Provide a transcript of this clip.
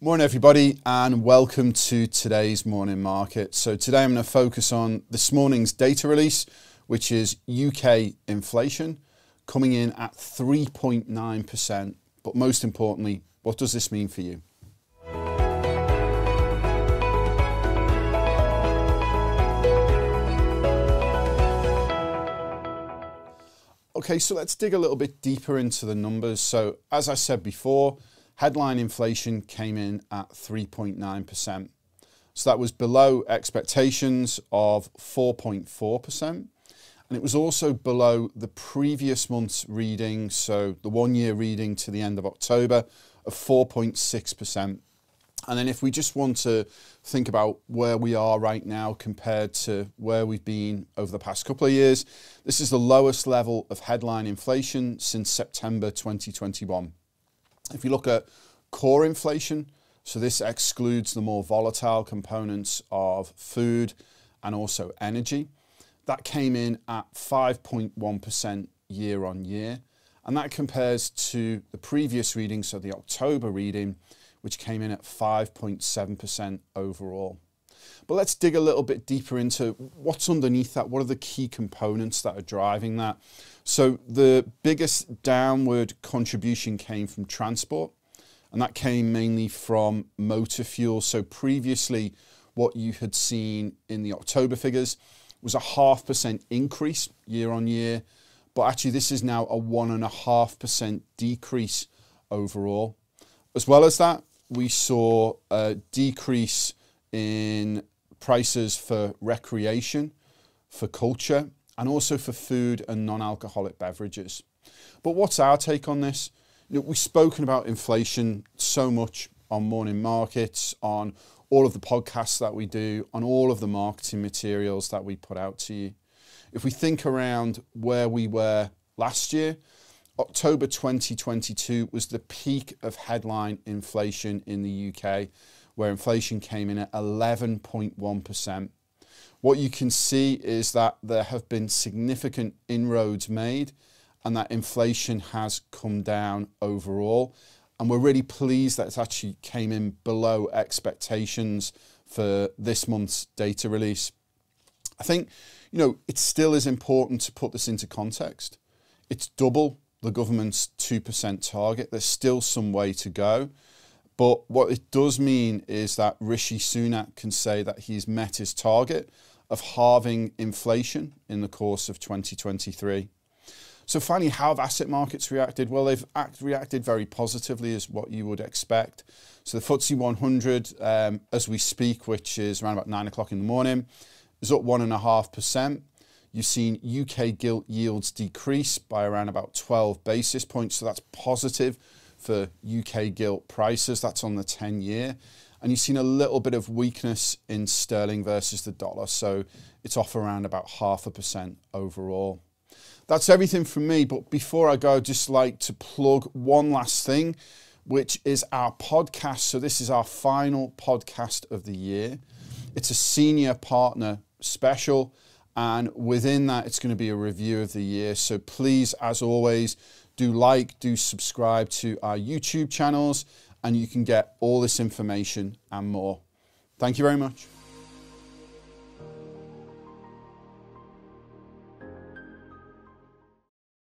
Morning everybody and welcome to today's morning market. So today I'm going to focus on this morning's data release, which is UK inflation coming in at 3.9%. But most importantly, what does this mean for you? Okay, so let's dig a little bit deeper into the numbers. So as I said before, headline inflation came in at 3.9%. So that was below expectations of 4.4%. And it was also below the previous month's reading, so the one-year reading to the end of October of 4.6%. And then if we just want to think about where we are right now compared to where we've been over the past couple of years, this is the lowest level of headline inflation since September 2021. If you look at core inflation, so this excludes the more volatile components of food and also energy, that came in at 5.1% year on year. And that compares to the previous reading, so the October reading, which came in at 5.7% overall. But let's dig a little bit deeper into what's underneath that. What are the key components that are driving that? So the biggest downward contribution came from transport, and that came mainly from motor fuel. So previously, what you had seen in the October figures was a 0.5% increase year on year, but actually this is now a 1.5% decrease overall. As well as that, we saw a decrease in prices for recreation, for culture, and also for food and non-alcoholic beverages. But what's our take on this? You know, we've spoken about inflation so much on morning markets, on all of the podcasts that we do, on all of the marketing materials that we put out to you. If we think around where we were last year, October 2022 was the peak of headline inflation in the UK, where inflation came in at 11.1%. What you can see is that there have been significant inroads made and that inflation has come down overall. And we're really pleased that it actually came in below expectations for this month's data release. I think, it still is important to put this into context. It's double the government's 2% target. There's still some way to go. But what it does mean is that Rishi Sunak can say that he's met his target of halving inflation in the course of 2023. So finally, how have asset markets reacted? Well, they've reacted very positively as what you would expect. So the FTSE 100, as we speak, which is around about 9 o'clock in the morning, is up 1.5%. You've seen UK gilt yields decrease by around about 12 basis points. So that's positive for UK gilt prices. That's on the 10-year. And you've seen a little bit of weakness in sterling versus the dollar. So it's off around about 0.5% overall. That's everything from me. But before I go, I'd just like to plug one last thing, which is our podcast. So this is our final podcast of the year. It's a senior partner special. And within that, it's going to be a review of the year. So please, as always, do subscribe to our YouTube channels, and you can get all this information and more. Thank you very much.